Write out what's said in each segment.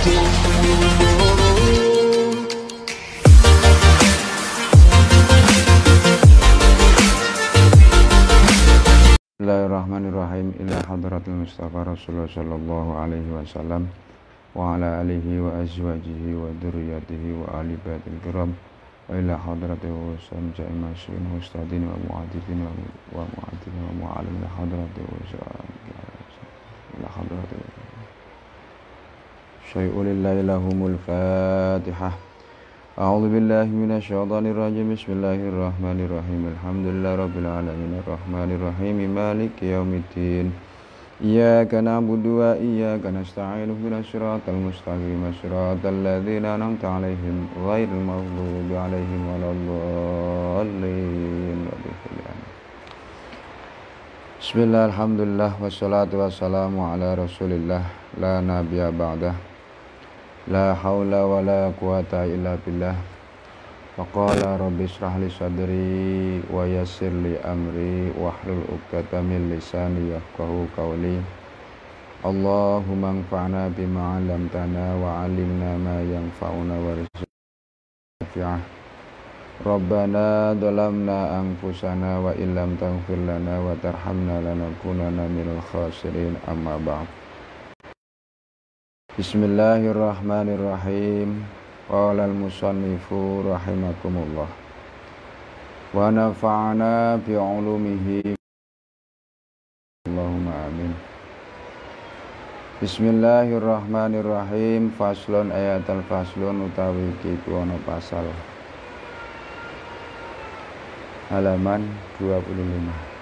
Bismillahirrahmanirrahim. Ila hadratil Mustafa Rasulullah sallallahu alaihi wasallam wa ala alihi wa azwajihi wa dzurriyyatihi wa ali baitil kiram wa ila hadratil Husain Jaimasin Ustadin wa mu'adzibin wa mu'adzibin wa mu'alim ila hadratil Husain ila hadratil syai'ulillahi lahumul fatihah. A'udzu billahi minasy syaithanir rajim. Bismillahirrahmanirrahim. Alhamdulillahirabbil alamin arrahmanir rahim maliki yaumiddin. Iyyaka na'budu wa iyyaka nasta'in ihdinas siratal mustaqim siratal ladzina an'amta 'alaihim ghairil maghdubi 'alaihim waladdallin. Bismillah, alhamdulillah, wassalatu wassalamu ala rasulillah la nabiyya ba'dah. La haula wa la quwata illa billah. Faqala rabbi shrah li sadri wa yassir li amri wahlul 'uqdatam min lisani yafqahu qawli. Allahumma anfa'na bima 'allamtana wa 'allimna ma yanfa'una warzuqna nafi'ah. Rabbana dhalamna anfusana wa illam taghfir lana wa tarhamna lanakunanna minal khasirin. Amma ba'd. Bismillahirrahmanirrahim. Qala al-musannifu rahimakumullah wa nafa'ana bi'ulumihi. Allahumma amin. Bismillahirrahmanirrahim. Faslun ayat al-faslun utawi iki ana pasal halaman 25.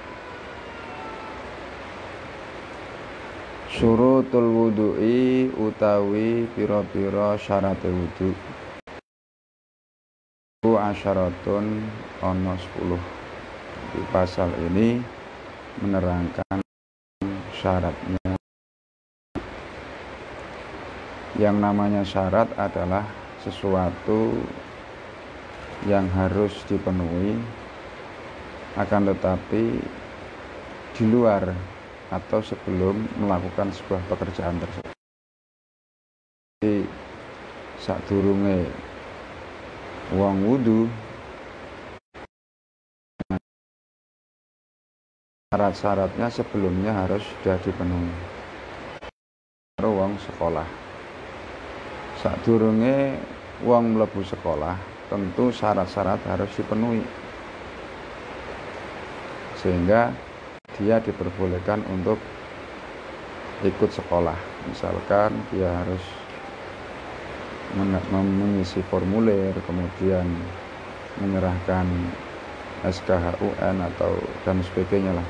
Syurutul wudu'i utawi pira-pira syarat wudu. Asyaratun ono 10. Di pasal ini menerangkan syaratnya. Yang namanya syarat adalah sesuatu yang harus dipenuhi, akan tetapi di luar atau sebelum melakukan sebuah pekerjaan tersebut. Jadi sadurunge wong wudu, syarat-syaratnya sebelumnya harus sudah dipenuhi. Karo wong sekolah, sadurunge wong mlebu sekolah tentu syarat-syarat harus dipenuhi, sehingga dia diperbolehkan untuk ikut sekolah. Misalkan dia harus mengisi formulir, kemudian menyerahkan SKHUN atau dan sebagainya lah.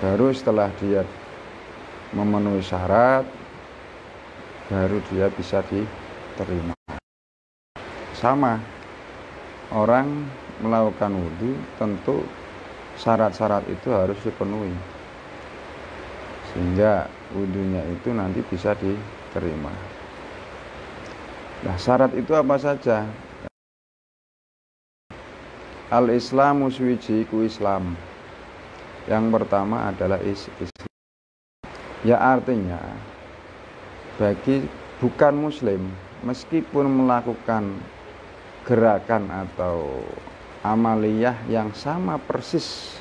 Baru setelah dia memenuhi syarat, baru dia bisa diterima. Sama, orang melakukan wudhu tentu syarat-syarat itu harus dipenuhi, sehingga wudhunya itu nanti bisa diterima. Nah, syarat itu apa saja? Al-Islamu suwiji ku Islam. Yang pertama adalah Islam. Ya, artinya bagi bukan muslim, meskipun melakukan gerakan atau amaliyah yang sama persis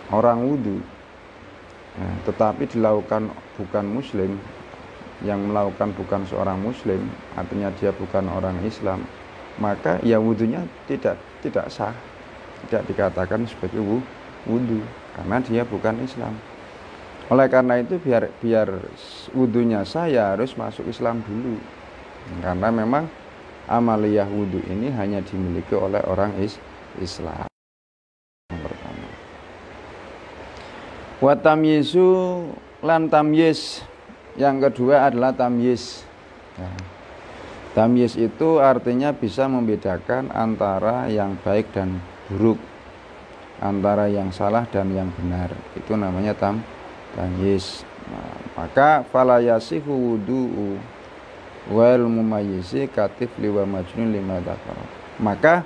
orang wudu, tetapi dilakukan bukan muslim, yang melakukan bukan seorang muslim, artinya dia bukan orang Islam, maka ya wudunya tidak sah, tidak dikatakan sebagai wudu karena dia bukan Islam. Oleh karena itu biar wudunya sah, ya harus masuk Islam dulu, karena memang amaliyah wudu ini hanya dimiliki oleh orang Islam. Yang pertama. Wa tamyizu lan tamyiz. Yang kedua adalah tamyiz. Ya. Tamyiz itu artinya bisa membedakan antara yang baik dan buruk, antara yang salah dan yang benar. Itu namanya tamyiz. Nah, maka fala yasihu wudu'u wal mumayyizi katif liwa majnun lima dzakara. Maka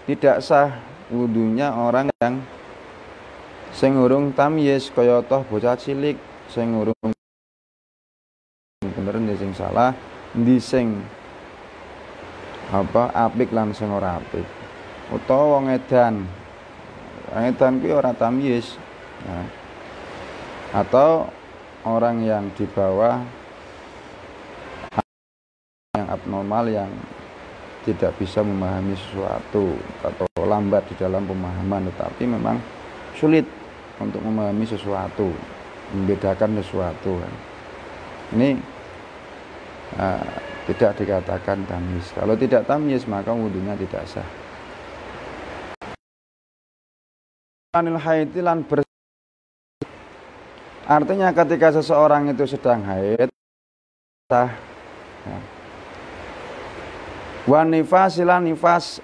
tidak sah wudunya orang yang sing urung tamyiz, kaya toh bocah cilik sing urung bener, endi sing salah, endi sing apik lan sing ora apik. Utawa wong edan kuwi ora tamyiz. Ya. Atau orang yang di bawah yang abnormal, yang tidak bisa memahami sesuatu atau lambat di dalam pemahaman, tetapi memang sulit untuk memahami sesuatu, membedakan sesuatu. Ini tidak dikatakan tamyiz. Kalau tidak tamyiz maka wudunya tidak sah. Anil haidi lan artinya ketika seseorang itu sedang haid sah. Ya. Wa nifasilan nifas,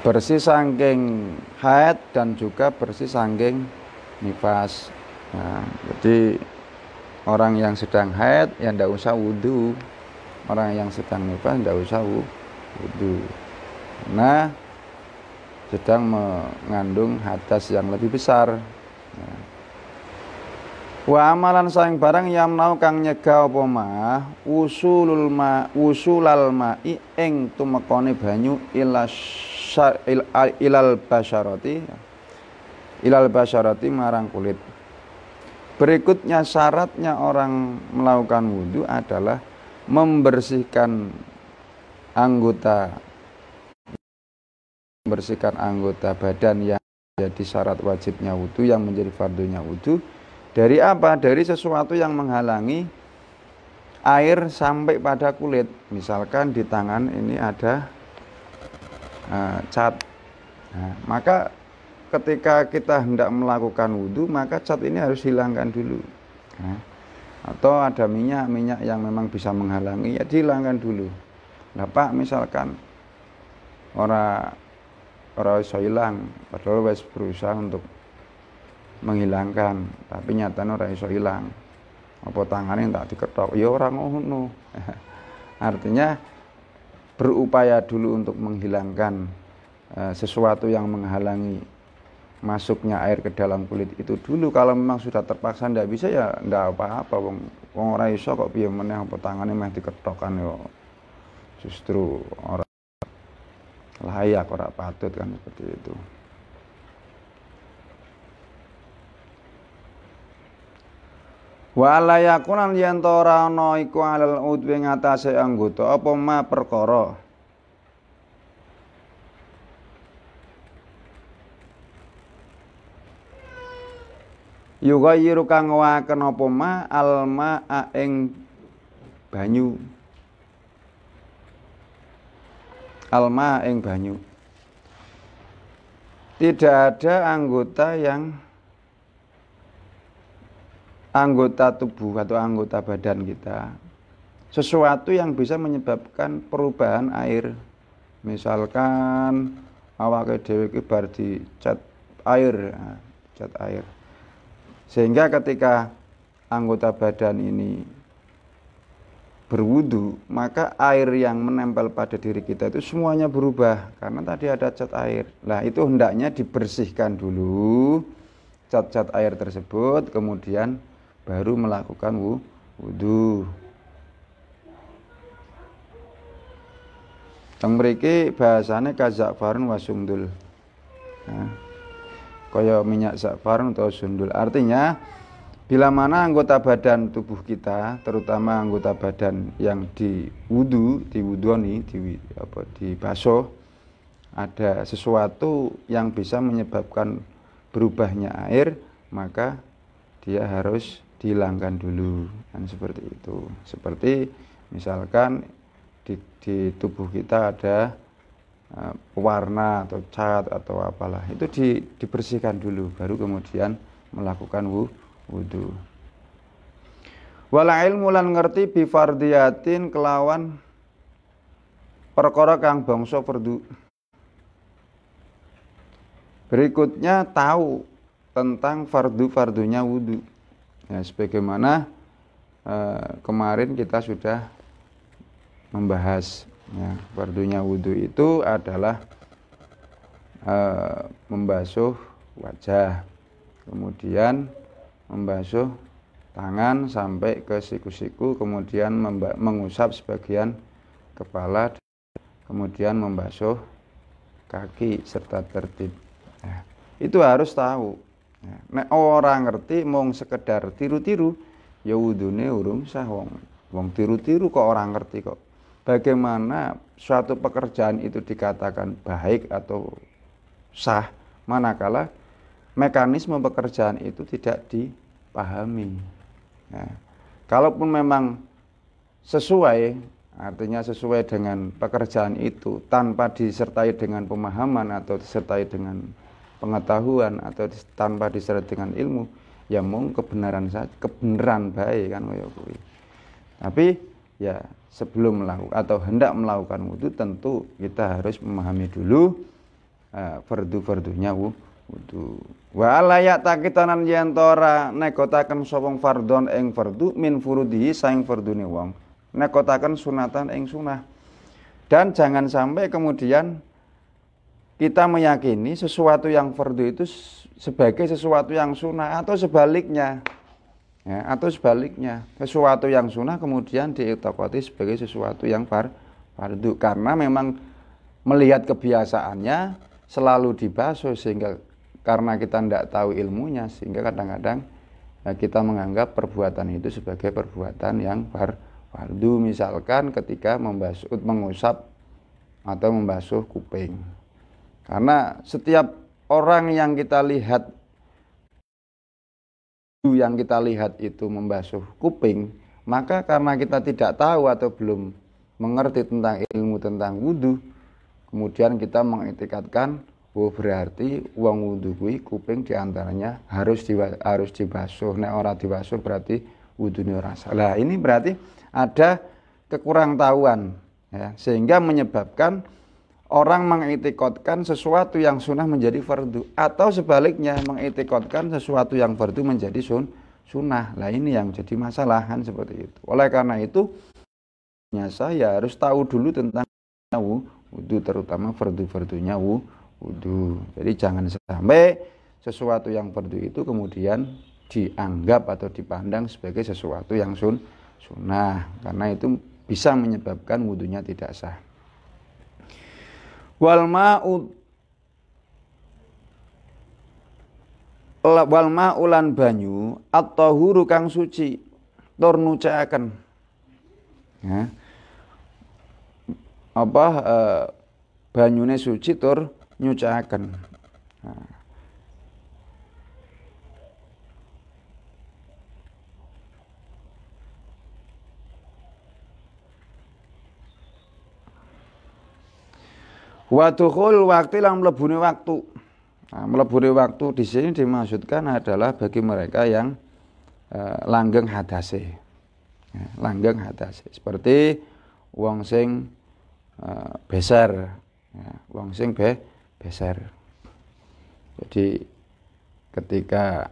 bersih saking haid dan juga bersih saking nifas. Nah, jadi orang yang sedang haid ya ndak usah wudu, orang yang sedang nifas ndak usah wudu. Nah, sedang mengandung hadas yang lebih besar. Nah. Wa amalan saing barang yamnau kang nyegah apa ma usulal ma'i ing tumekane banyu ilal basyarati marang kulit. Berikutnya syaratnya orang melakukan wudu adalah membersihkan anggota badan yang menjadi syarat wajibnya wudu, yang menjadi fardunya wudu. Dari apa? Dari sesuatu yang menghalangi air sampai pada kulit. Misalkan di tangan ini ada cat. Nah, maka ketika kita hendak melakukan wudhu, maka cat ini harus hilangkan dulu. Nah, atau ada minyak yang memang bisa menghalangi, ya dihilangkan dulu. Nah Pak, misalkan orang iso hilang, padahal wis berusaha untuk menghilangkan, tapi nyatanya ora iso hilang. Apa tangannya tak diketok? Ya ora ngono. Artinya berupaya dulu untuk menghilangkan sesuatu yang menghalangi masuknya air ke dalam kulit itu dulu. Kalau memang sudah terpaksa ndak bisa, ya ndak apa-apa. Wong ora iso kok piye meneh apa tangannya meh diketok kan, yo justru ora layak, ora patut kan, seperti itu. Wa la yakunan yen ta ora ana iku alal udwi ngatasé anggota apa ma perkara yughayyiru kang waken apa ma alma ing banyu, alma ing banyu. Tidak ada anggota tubuh atau anggota badan kita sesuatu yang bisa menyebabkan perubahan air. Misalkan awake dhewe iki bar dicat air, sehingga ketika anggota badan ini berwudu, maka air yang menempel pada diri kita itu semuanya berubah karena tadi ada cat air. Nah, itu hendaknya dibersihkan dulu cat-cat air tersebut, kemudian baru melakukan wudu. Teng mriki bahasane kaza'farun wa sundul. Nah, kaya minyak za'farun atau sundul. Artinya bila mana anggota badan tubuh kita, terutama anggota badan yang dibasuh, ada sesuatu yang bisa menyebabkan berubahnya air, maka dia harus dihilangkan dulu, kan seperti itu. Seperti misalkan di tubuh kita ada pewarna atau cat atau apalah, itu dibersihkan dulu, baru kemudian melakukan wudu. Wala ilmu lan ngerti bi fardiyatin kelawan perkara kang bangsa fardu. Berikutnya tahu tentang fardunya wudu. Ya, sebagaimana kemarin kita sudah membahas, ya, fardunya wudu itu adalah membasuh wajah, kemudian membasuh tangan sampai ke siku-siku, kemudian mengusap sebagian kepala, kemudian membasuh kaki serta tertib. Nah, itu harus tahu. Nah, nek orang ngerti mung sekedar tiru-tiru, ya wudune urung sah wong. Wong tiru-tiru kok orang ngerti kok. Bagaimana suatu pekerjaan itu dikatakan baik atau sah manakala mekanisme pekerjaan itu tidak dipahami. Nah, kalaupun memang sesuai, artinya sesuai dengan pekerjaan itu tanpa disertai dengan pemahaman atau disertai dengan pengetahuan atau tanpa disertai dengan ilmu, ya mung kebenaran saja, kebenaran baik kan kaya kuwi. Tapi ya sebelum melakukan atau hendak melakukan wudu tentu kita harus memahami dulu fardu-fardunya wudu. Wa la ya'taqitanan yen ora nekotaken sapa fardhon ing fardu min furudihi saing fardune wong. Nekotaken sunatan ing sunah. Dan jangan sampai kemudian kita meyakini sesuatu yang fardu itu sebagai sesuatu yang sunah atau sebaliknya. Ya, atau sebaliknya, sesuatu yang sunah kemudian diiktikadi sebagai sesuatu yang fardu karena memang melihat kebiasaannya selalu dibasuh, sehingga karena kita tidak tahu ilmunya sehingga kadang-kadang ya, kita menganggap perbuatan itu sebagai perbuatan yang fardu. Misalkan ketika mengusap atau membasuh kuping, karena setiap orang yang kita lihat itu membasuh kuping, maka karena kita tidak tahu atau belum mengerti tentang ilmu tentang wudu, kemudian kita mengiktikadkan, oh berarti wong wudu kuwi kuping diantaranya harus dibasuh. Nek ora dibasuh berarti wudune ora sah. Lah ini berarti ada kekurangtahuan, ya, sehingga menyebabkan orang mengiktikadkan sesuatu yang sunnah menjadi fardu, atau sebaliknya mengiktikadkan sesuatu yang fardu menjadi sunnah. Lah ini yang jadi masalah kan seperti itu. Oleh karena itu saya harus tahu dulu tentang wudu, terutama fardu-fardunya wudu. Jadi jangan sampai sesuatu yang fardu itu kemudian dianggap atau dipandang sebagai sesuatu yang sunnah, karena itu bisa menyebabkan wudunya tidak sah. Wal ma'ulan banyu at-tahuru kang suci tur nucaaken, ya, banyune suci tur nyucaaken. Wa dukhul waqti lan mlebune waktu. Nah, mlebune waktu di sini dimaksudkan adalah bagi mereka yang langgeng hadase. Ya, langgeng hadase. Seperti wong sing beser, ya, wong sing beser. Jadi ketika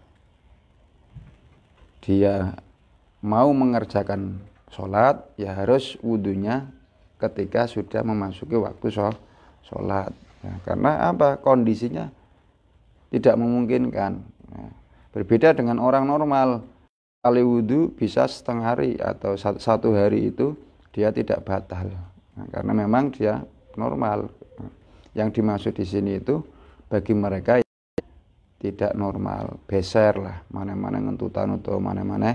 dia mau mengerjakan sholat, ya harus wudunya ketika sudah memasuki waktu sholat. Ya, karena apa? Kondisinya tidak memungkinkan. Ya, berbeda dengan orang normal, kali wudu bisa setengah hari atau satu hari itu dia tidak batal. Nah, karena memang dia normal. Yang dimaksud di sini itu bagi mereka yang tidak normal, beser lah, mana-mana ngentutan atau mana-mana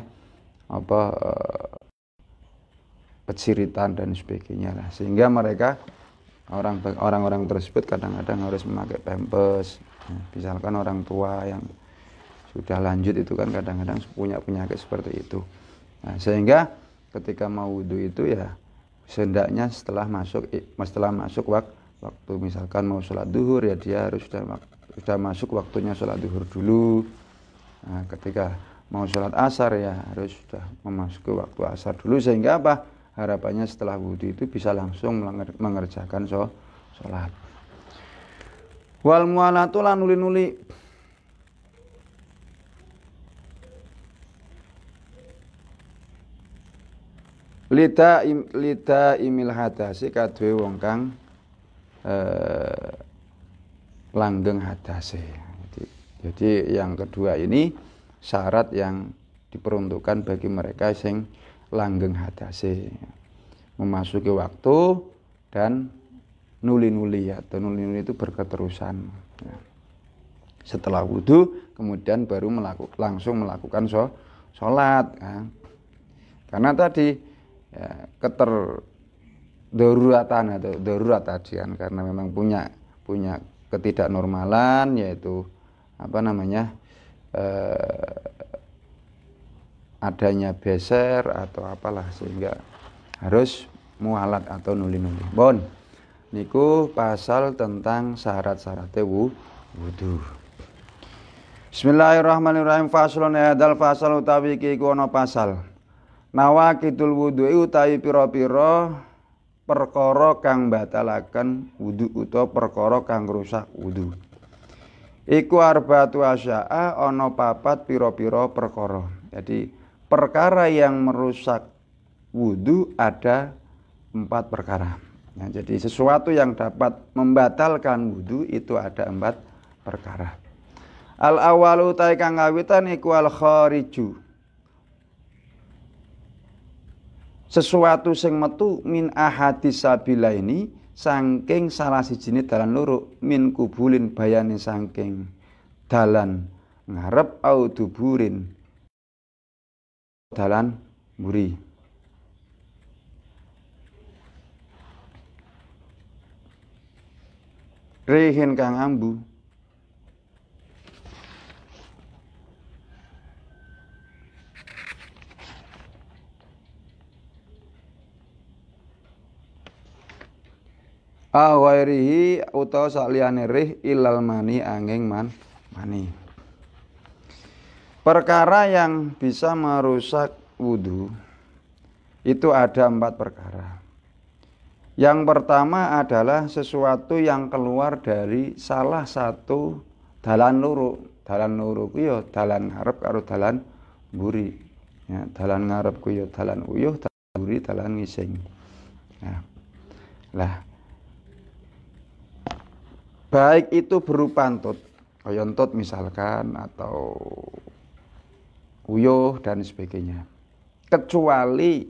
peciritan dan sebagainya lah, sehingga mereka orang-orang tersebut kadang-kadang harus memakai pampers. Misalkan orang tua yang sudah lanjut itu kan kadang-kadang punya penyakit seperti itu. Nah, sehingga ketika mau wudu itu ya sehendaknya setelah masuk waktu, misalkan mau sholat duhur ya dia harus sudah masuk waktunya sholat duhur dulu. Nah, ketika mau sholat asar ya harus sudah memasuki waktu asar dulu, sehingga apa? Harapannya setelah wudu itu bisa langsung mengerjakan sholat. Wal mu'alatu lan nuli-nuli lita imil hadasi kadwe wong kang langgeng hadase. Jadi yang kedua ini syarat yang diperuntukkan bagi mereka sing langgeng hadase, memasuki waktu dan nuli-nuli atau nuli-nuli itu berketerusan. Setelah wudhu kemudian baru langsung melakukan sholat. Karena tadi daruratan atau darurat tadi kan, karena memang punya ketidaknormalan, yaitu adanya beser atau apalah, sehingga harus mualat atau nuli-nuli. Bon, niku pasal tentang syarat-syaratnya wudu. Bismillahirrahmanirrahim. Faslun hadal fasal utawi iki iku ana pasal nawaqidul wudu'i utawi pira-pira perkara kang batalaken wudu utawa perkara kang ngrusak wudu. Iku arba'atu asya'a, ana papat pira-pira perkara. Jadi perkara yang merusak wudu ada 4 perkara. Jadi sesuatu yang dapat membatalkan wudu itu ada 4 perkara. Al awalu ta kang ngawitan iku al khariju, sesuatu sing metu min ahadis sabila ini saking salah sijine dalan loro, min kubulin bayane saking dalan ngarep au duburin dalan mburi. Rihin kang ambu, awairihi utawa saliyane rih ilal mani angin mani. Perkara yang bisa merusak wudu itu ada 4 perkara. Yang pertama adalah sesuatu yang keluar dari salah satu dalan loro. Dalan loro ku ya dalan ngarep karo dalan mburi. Ya, dalan ngarep ku ya dalan uyuh, dalan mburi dalan ngising. Ya. Lah, baik itu berupa entut, kaya entut misalkan, atau uyuh dan sebagainya. Kecuali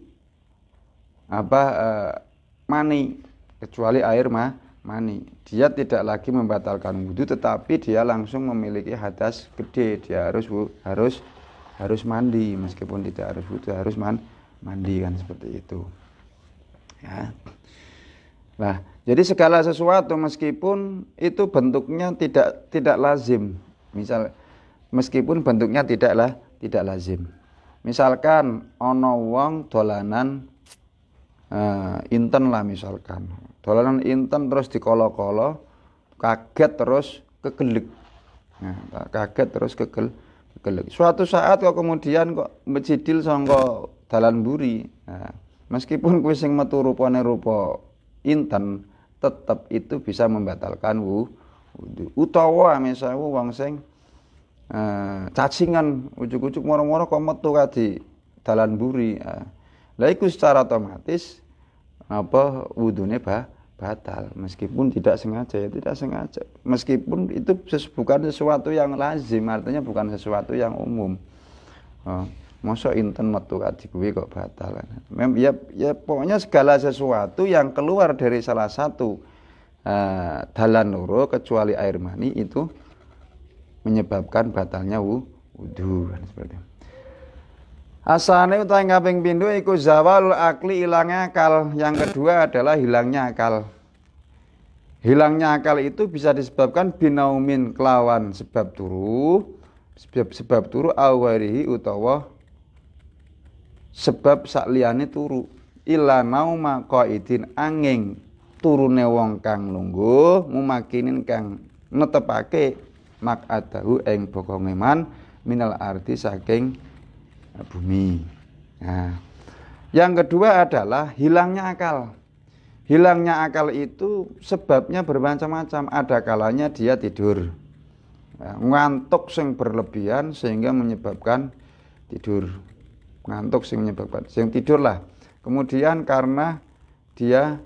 mani, kecuali air mani. Dia tidak lagi membatalkan wudu, tetapi dia langsung memiliki hadas gede. Dia harus mandi, meskipun tidak harus wudu, harus mandi kan, seperti itu. Ya. Nah, jadi segala sesuatu meskipun itu bentuknya tidak lazim. Misal meskipun bentuknya tidak lazim. Misalkan ana wong dolanan inten lah, misalkan dolanan inten terus dikolo-kolo, kaget terus kegelek. Nah, kaget terus kegelek. Suatu saat kok kemudian kok mecidil sangka dalan mburi. Nah, meskipun kuwi sing metu rupane rupa inten, tetap itu bisa membatalkan wudu. Utawa misalnya wong sing cacingan ujuk-ujuk moro-moro kok metu kadi dalan mburi. Lah iku secara otomatis wudune batal, meskipun tidak sengaja, meskipun itu bukan sesuatu yang lazim, artinya bukan sesuatu yang umum. Masa inten metu kadi kuwi kok batal. Ya pokoknya segala sesuatu yang keluar dari salah satu dalan loro kecuali air mani itu menyebabkan batalnya wudu, seperti itu. Asane utawi kaping pindho iku zawalul akli, hilangnya akal. Yang kedua adalah hilangnya akal. Hilangnya akal itu bisa disebabkan binaumin kelawan sebab turu awarihi utawa sebab sakliyane turu. Ila nauma qaidin angin turune wong kang lungguh, mumakinin kang netepake makadahu ing bokonge man minal ardi saking bumi. Nah, yang kedua adalah hilangnya akal. Hilangnya akal itu sebabnya bermacam-macam. Ada kalanya dia tidur, ngantuk sing berlebihan sehingga menyebabkan tidur. Ngantuk sing menyebabkan sing tidur lah. Kemudian karena dia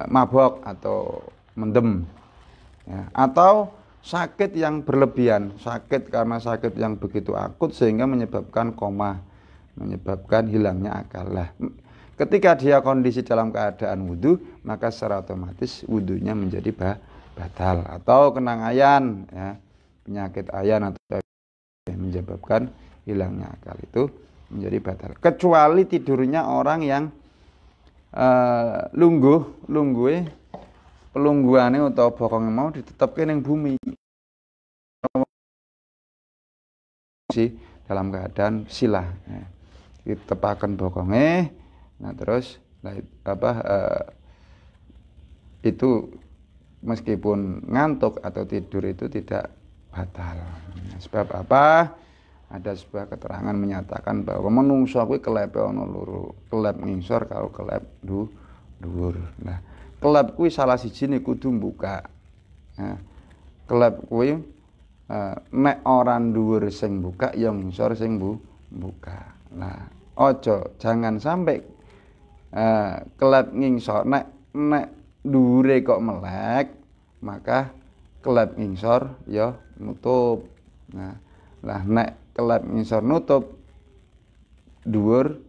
mabok atau mendem, ya. Atau sakit yang berlebihan, sakit karena sakit yang begitu akut sehingga menyebabkan koma, menyebabkan hilangnya akal. Lah, ketika dia kondisi dalam keadaan wudu, maka secara otomatis wudunya menjadi batal. Atau kena ayan, ya, penyakit ayan atau menyebabkan hilangnya akal, itu menjadi batal. Kecuali tidurnya orang yang pelungguane utawa bokonge mau ditetepke ning bumi sih dalam keadaan silah, ya. Ditepaken bokonge, nah terus itu meskipun ngantuk atau tidur itu tidak batal. Nah, sebab apa? Ada sebuah keterangan menyatakan bahwa menungso kuwi kelepe ana loro, kelep ngisor karo kelep dhuwur. Nah, kelep kuwi salah sijine kudu mbuka. Nah, kelep kuwi nek ora dhuwur sing buka ya ngisor sing buka. Nah, jangan sampai kelep ngisor nek dhuwure kok melek, maka kelep ngisor ya nutup. Nah, lah nek kelep ngisor nutup, dhuwur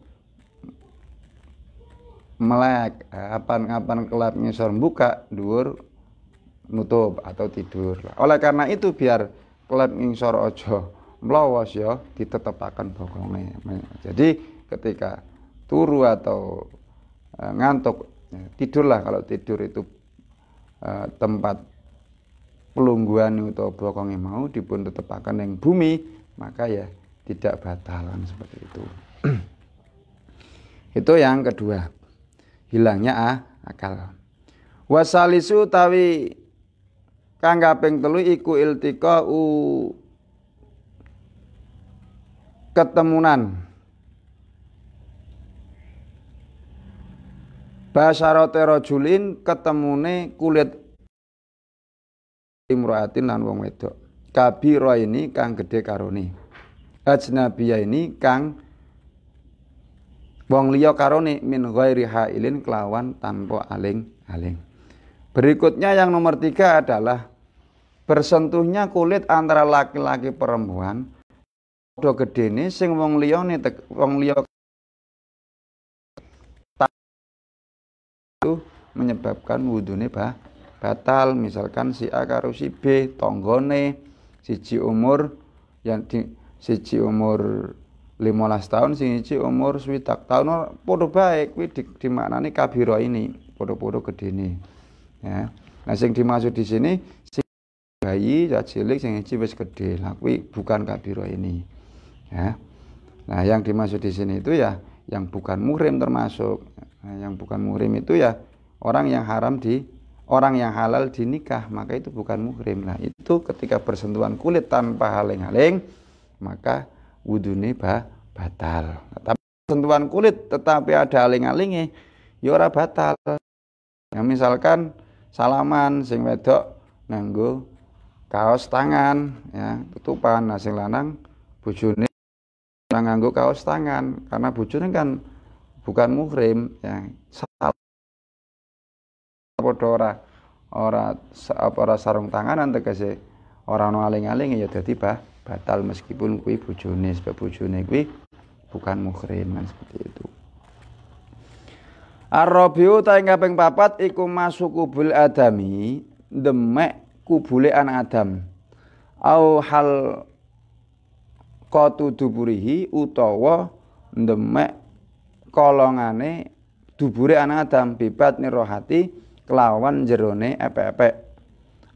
melek. Kapan kelep ngisor buka, dhuwur nutup atau tidur. Oleh karena itu biar kelep ngisor aja mlowos ya ditetepaken bokonge. Jadi ketika turu atau ngantuk, ya, tidurlah. Kalau tidur itu tempat pelungguan atau bokonge mau dipun tetepaken ning bumi, maka ya tidak batalan seperti itu. Itu yang kedua, hilangnya akal. Wasalisu tawi kang kaping 3 iku iltiqa ketemunan basyarate rajulin, ketemune kulit imraatin lan wong wedok, kabira ini kang gedhe karone, ajnabiya ini kang wong liya karone, min ghairi hailin kelawan tanpa aling-aling. Berikutnya yang nomor 3 adalah bersentuhnya kulit antara laki-laki perempuan padha gedene sing wong liya itu menyebabkan wudune batal. Misalkan si A karo si B tanggane, siji umur 15 tahun, siji umur 20 tahun, padha bae kuwi dimaknani kabira ini, padha-padha gedene. Ya. Nah sing dimaksud di sini sing bayi ya cilik, sing siji wis gedhe. Lah kuwi bukan kabira ini. Ya. Nah yang dimaksud di sini itu ya yang bukan muhrim termasuk. Nah, yang bukan muhrim itu ya orang yang halal dinikah, maka itu bukan muhrim. Nah, itu ketika bersentuhan kulit tanpa haling-haling, maka wudune batal. Tapi sentuhan kulit tetapi ada haling-halinge, ya ora batal. Ya, misalkan salaman sing wedok nganggo kaos tangan, ya, tutupan. Nah, sing lanang bojone nganggo kaos tangan karena bojone kan bukan muhrim, ya. Padha ora sarung tanganan tegese ora ono aling-aling ya dadi batal meskipun kuwi bojone, sebab bojone kuwi bukan muhrim, kan seperti itu. Ar-rabiu ta ing kaping 4 iku masukubul adami, demek kubule anak Adam. Au hal qatu duburihi, utawa demek kolongane dubure anak Adam, bibat nirohati kelawan jerone epek-epek,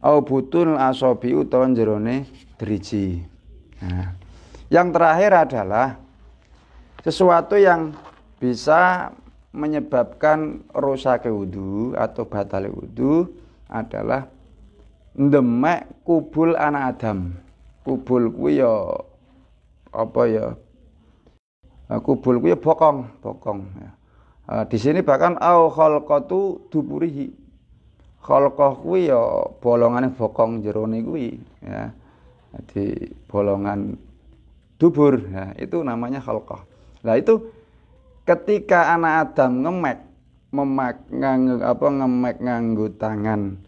au butul asobi utawa jerone driji. Nah, yang terakhir adalah sesuatu yang bisa menyebabkan rusake wudu atau batale wudu adalah ndemek kubul anak Adam. Kubul kuwi ya apa ya? Kubul kuwi bokong ya. Di sini bahkan au khalqatu duburihi. Khalqah kuwi ya bolongane bokong jerone kuwi, ya. Jadi bolongan dubur, ya, itu namanya khalqah. Nah, itu ketika anak Adam ngemek nganggo tangan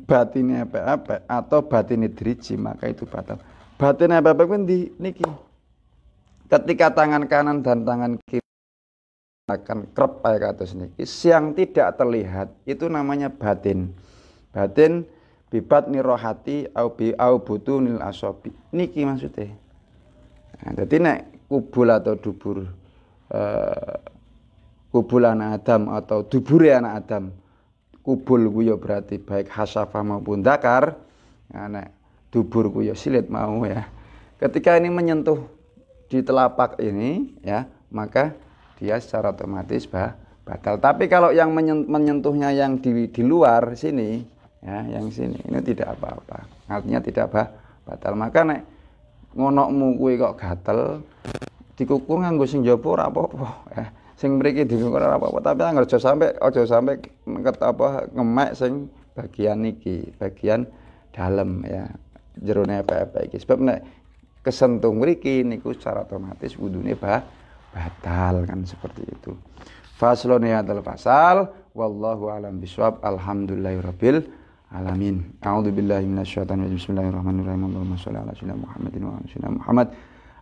batine apik-apik atau batine driji, maka itu batal. Batine apik-apik kuwi niki. Ketika tangan kanan dan tangan kiri akan krep kaya kados niki, yang tidak terlihat itu namanya batin. Batin bibat nirohati au butunil asobi. Niki maksudnya. Nah, jadi nek kubul atau dubur kubul anak Adam atau dubure anak Adam, kubul ku ya berarti baik hasafah maupun dakar. Nah, nek dubur ku ya silit mau ya. Ketika ini menyentuh di telapak ini ya, maka dia secara otomatis batal. Tapi kalau yang menyentuhnya yang di luar sini ya, yang sini ini tidak apa-apa. Artinya tidak batal. Maka nek ngonokmu kuwi kok gatel, dikukur nganggo sing jaba ora apa-apa ya. Sing mriki dikukur ora apa-apa, tapi aja sampai ngemek sing bagian iki, bagian dalam ya. Jerone apa-apa iki. Sebab nek kesentuh mriki niku secara otomatis wudune batal kan seperti itu. Faslun ya dal fasal wallahu alam bisawab. Alhamdulillahirabbil alamin. A'udzubillahi minasyaitonir rajim. Bismillahirrahmanirrahim. Allahumma shalli ala sayyidina Muhammadin wa ala sayyidina Muhammad.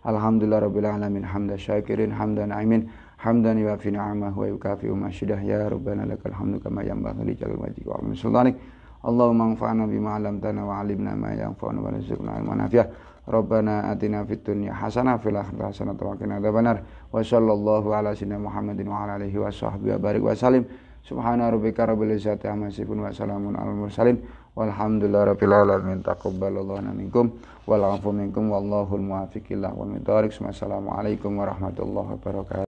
Alhamdulillahirabbil alamin. Hamdan syakirin hamdan na'imin hamdan yuwafi ni'amahu wa yukafi'u masyidah. Ya rabbana lakal hamdu kama yanbaghi li jalali wajhika wa 'azimi sultanik. Allahumma anfa'na bima 'allamtana wa 'allimna ma yanfa'una wa rizqna ilman nafi'ah. Rabbana atina fid dunya hasanah fil akhirati hasanah wa qina adzabannar. Wa sallallahu ala sayyidina Muhammadin wa ala alihi wa sahbihi wa barik wa salim. Subhana rabbika rabbil izzati amma yasifun wa salamun alal mursalin walhamdulillahi rabbil alamin. Taqabbalallahu minkum wal 'afu minkum wallahul muwaffiq ila aqwamit thoriq. Wassalamu alaikum warahmatullahi wabarakatuh.